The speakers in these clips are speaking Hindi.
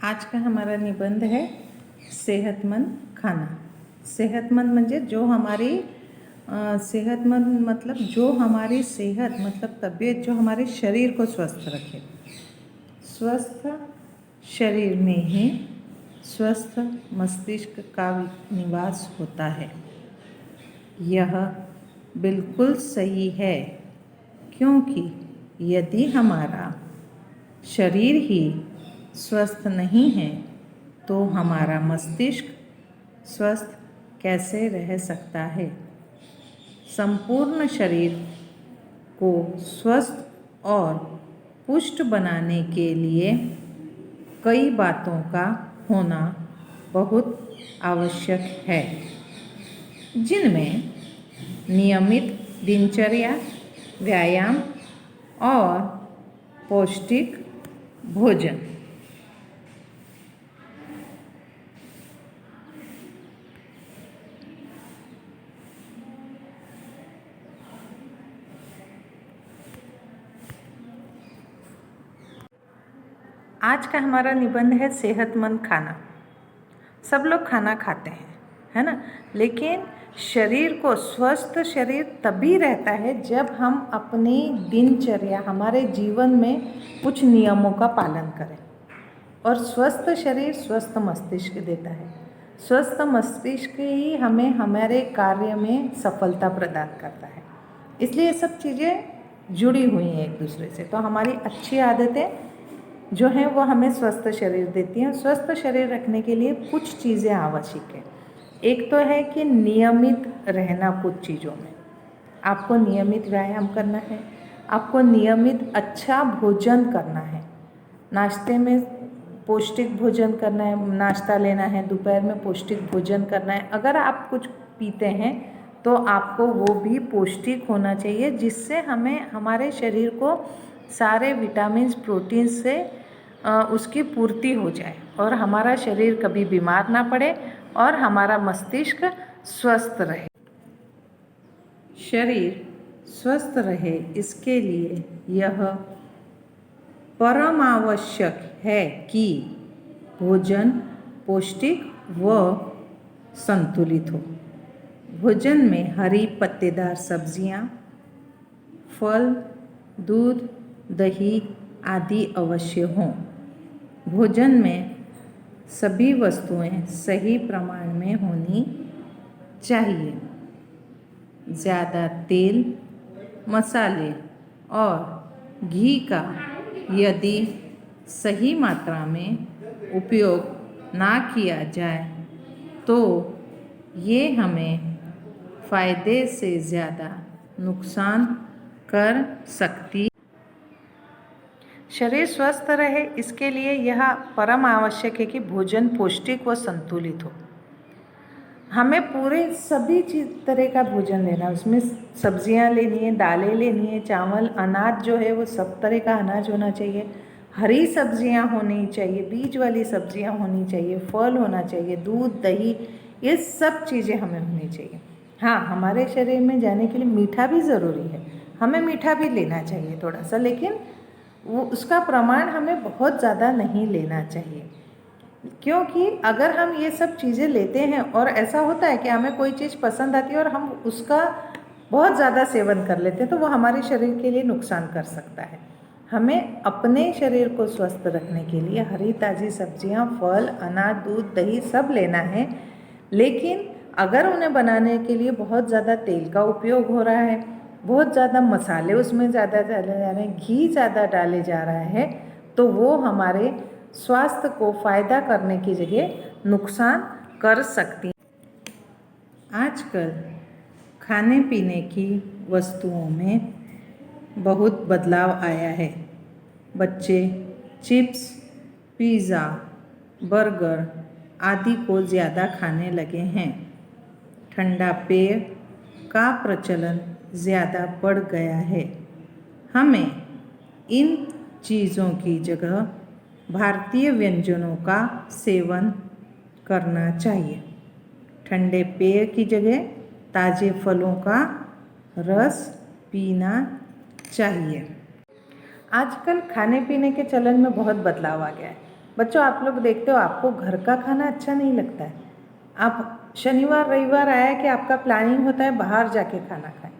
आज का हमारा निबंध है सेहतमंद खाना। सेहतमंद म्हणजे जो हमारी सेहतमंद मतलब जो हमारी सेहत मतलब तबीयत जो हमारे शरीर को स्वस्थ रखे। स्वस्थ शरीर में ही स्वस्थ मस्तिष्क का निवास होता है। यह बिल्कुल सही है, क्योंकि यदि हमारा शरीर ही स्वस्थ नहीं है तो हमारा मस्तिष्क स्वस्थ कैसे रह सकता है। संपूर्ण शरीर को स्वस्थ और पुष्ट बनाने के लिए कई बातों का होना बहुत आवश्यक है, जिनमें नियमित दिनचर्या, व्यायाम और पौष्टिक भोजन। आज का हमारा निबंध है सेहतमंद खाना। सब लोग खाना खाते हैं, है ना, लेकिन शरीर को स्वस्थ शरीर तभी रहता है जब हम अपनी दिनचर्या हमारे जीवन में कुछ नियमों का पालन करें। और स्वस्थ शरीर स्वस्थ मस्तिष्क देता है। स्वस्थ मस्तिष्क ही हमें हमारे कार्य में सफलता प्रदान करता है। इसलिए सब चीज़ें जुड़ी हुई हैं एक दूसरे से। तो हमारी अच्छी आदतें जो हैं वो हमें स्वस्थ शरीर देती हैं। स्वस्थ शरीर रखने के लिए कुछ चीज़ें आवश्यक है। एक तो है कि नियमित रहना कुछ चीज़ों में। आपको नियमित व्यायाम करना है, आपको नियमित अच्छा भोजन करना है, नाश्ते में पौष्टिक भोजन करना है, नाश्ता लेना है, दोपहर में पौष्टिक भोजन करना है। अगर आप कुछ पीते हैं तो आपको वो भी पौष्टिक होना चाहिए, जिससे हमें हमारे शरीर को सारे विटामिन्स प्रोटीन से उसकी पूर्ति हो जाए और हमारा शरीर कभी बीमार ना पड़े और हमारा मस्तिष्क स्वस्थ रहे। शरीर स्वस्थ रहे इसके लिए यह परम आवश्यक है कि भोजन पौष्टिक व संतुलित हो। भोजन में हरी पत्तेदार सब्जियां, फल, दूध, दही आदि अवश्य हों। भोजन में सभी वस्तुएं सही प्रमाण में होनी चाहिए। ज़्यादा तेल, मसाले और घी का यदि सही मात्रा में उपयोग ना किया जाए तो ये हमें फ़ायदे से ज़्यादा नुकसान कर सकती। शरीर स्वस्थ रहे इसके लिए यह परम आवश्यक है कि भोजन पौष्टिक व संतुलित हो। हमें पूरे सभी तरह का भोजन लेना है। उसमें सब्जियां लेनी है, दालें लेनी है, चावल, अनाज जो है वो सब तरह का अनाज होना चाहिए। हरी सब्जियां होनी चाहिए, बीज वाली सब्जियां होनी चाहिए, फल होना चाहिए, दूध, दही, ये सब चीज़ें हमें होनी चाहिए। हाँ, हमारे शरीर में जाने के लिए मीठा भी ज़रूरी है। हमें मीठा भी लेना चाहिए थोड़ा सा, लेकिन वो उसका प्रमाण हमें बहुत ज़्यादा नहीं लेना चाहिए, क्योंकि अगर हम ये सब चीज़ें लेते हैं और ऐसा होता है कि हमें कोई चीज़ पसंद आती है और हम उसका बहुत ज़्यादा सेवन कर लेते हैं तो वो हमारे शरीर के लिए नुकसान कर सकता है। हमें अपने शरीर को स्वस्थ रखने के लिए हरी ताज़ी सब्जियां, फल, अनाज, दूध, दही सब लेना है, लेकिन अगर उन्हें बनाने के लिए बहुत ज़्यादा तेल का उपयोग हो रहा है, बहुत ज़्यादा मसाले उसमें ज़्यादा डाले जा रहे हैं, घी ज़्यादा डाले जा रहा है, तो वो हमारे स्वास्थ्य को फ़ायदा करने की जगह नुकसान कर सकती हैं। आजकल खाने पीने की वस्तुओं में बहुत बदलाव आया है। बच्चे चिप्स, पिज़्ज़ा, बर्गर आदि को ज़्यादा खाने लगे हैं। ठंडा पेय का प्रचलन ज़्यादा बढ़ गया है। हमें इन चीज़ों की जगह भारतीय व्यंजनों का सेवन करना चाहिए। ठंडे पेय की जगह ताज़े फलों का रस पीना चाहिए। आजकल खाने पीने के चलन में बहुत बदलाव आ गया है। बच्चों, आप लोग देखते हो आपको घर का खाना अच्छा नहीं लगता है, आप शनिवार रविवार आया कि आपका प्लानिंग होता है बाहर जाके खाना खाएं।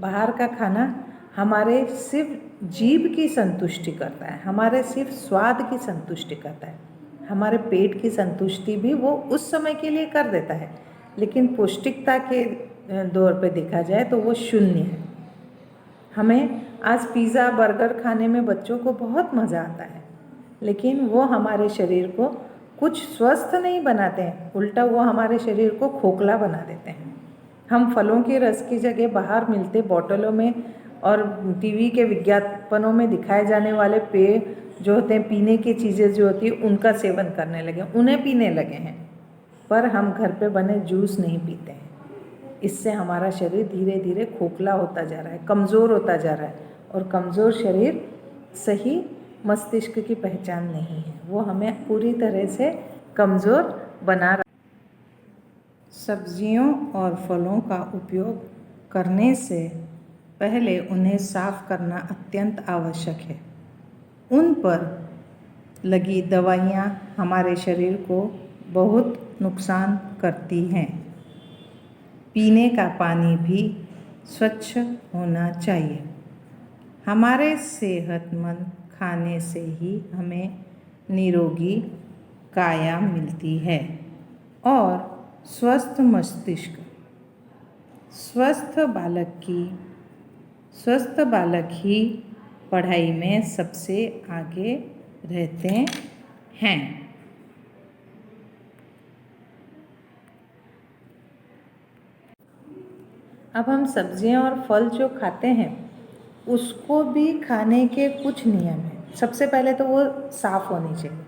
बाहर का खाना हमारे सिर्फ जीभ की संतुष्टि करता है, हमारे सिर्फ स्वाद की संतुष्टि करता है, हमारे पेट की संतुष्टि भी वो उस समय के लिए कर देता है, लेकिन पौष्टिकता के दौर पे देखा जाए तो वो शून्य है। हमें आज पिज़्ज़ा बर्गर खाने में बच्चों को बहुत मज़ा आता है, लेकिन वो हमारे शरीर को कुछ स्वस्थ नहीं बनाते हैं, उल्टा वो हमारे शरीर को खोखला बना देते हैं। हम फलों के रस की जगह बाहर मिलते बोतलों में और टीवी के विज्ञापनों में दिखाए जाने वाले पेय जो होते हैं, पीने की चीज़ें जो होती हैं, उनका सेवन करने लगे, उन्हें पीने लगे हैं, पर हम घर पे बने जूस नहीं पीते हैं। इससे हमारा शरीर धीरे धीरे खोखला होता जा रहा है, कमज़ोर होता जा रहा है, और कमज़ोर शरीर सही मस्तिष्क की पहचान नहीं है, वो हमें पूरी तरह से कमज़ोर बना रहा है। सब्जियों और फलों का उपयोग करने से पहले उन्हें साफ करना अत्यंत आवश्यक है। उन पर लगी दवाइयाँ हमारे शरीर को बहुत नुकसान करती हैं। पीने का पानी भी स्वच्छ होना चाहिए। हमारे सेहतमंद खाने से ही हमें निरोगी काया मिलती है और स्वस्थ मस्तिष्क। स्वस्थ बालक ही पढ़ाई में सबसे आगे रहते हैं। अब हम सब्जियां और फल जो खाते हैं उसको भी खाने के कुछ नियम हैं। सबसे पहले तो वो साफ़ होनी चाहिए,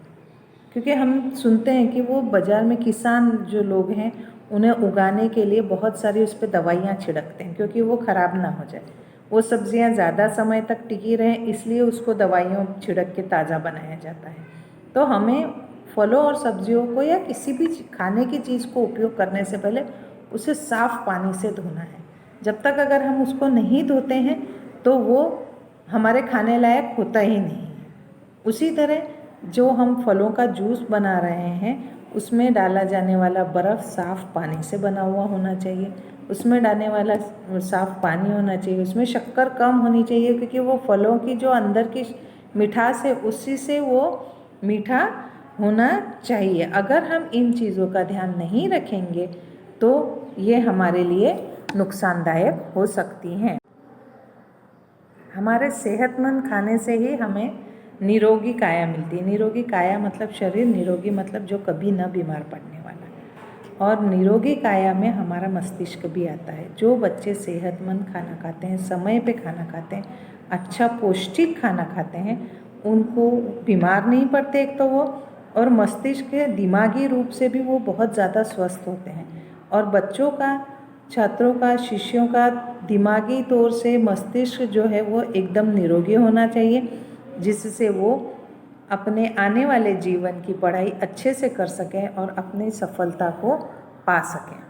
क्योंकि हम सुनते हैं कि वो बाज़ार में किसान जो लोग हैं उन्हें उगाने के लिए बहुत सारी उस पर दवाइयाँ छिड़कते हैं, क्योंकि वो ख़राब ना हो जाए, वो सब्जियां ज़्यादा समय तक टिकी रहें, इसलिए उसको दवाइयों छिड़क के ताज़ा बनाया जाता है। तो हमें फलों और सब्जियों को या किसी भी खाने की चीज़ को उपयोग करने से पहले उसे साफ़ पानी से धोना है। जब तक अगर हम उसको नहीं धोते हैं तो वो हमारे खाने लायक होता ही नहीं है। उसी तरह जो हम फलों का जूस बना रहे हैं उसमें डाला जाने वाला बर्फ़ साफ़ पानी से बना हुआ होना चाहिए, उसमें डालने वाला साफ़ पानी होना चाहिए, उसमें शक्कर कम होनी चाहिए, क्योंकि वो फलों की जो अंदर की मिठास है उसी से वो मीठा होना चाहिए। अगर हम इन चीज़ों का ध्यान नहीं रखेंगे तो ये हमारे लिए नुकसानदायक हो सकती हैं। हमारे सेहतमंद खाने से ही हमें निरोगी काया मिलती है। निरोगी काया मतलब शरीर, निरोगी मतलब जो कभी न बीमार पड़ने वाला। और निरोगी काया में हमारा मस्तिष्क भी आता है। जो बच्चे सेहतमंद खाना खाते हैं, समय पे खाना खाते हैं, अच्छा पौष्टिक खाना खाते हैं, उनको बीमार नहीं पड़ते एक तो वो, और मस्तिष्क दिमागी रूप से भी वो बहुत ज़्यादा स्वस्थ होते हैं। और बच्चों का, छात्रों का, शिष्यों का दिमागी तौर से मस्तिष्क जो है वो एकदम निरोगी होना चाहिए, जिससे वो अपने आने वाले जीवन की पढ़ाई अच्छे से कर सकें और अपनी सफलता को पा सकें।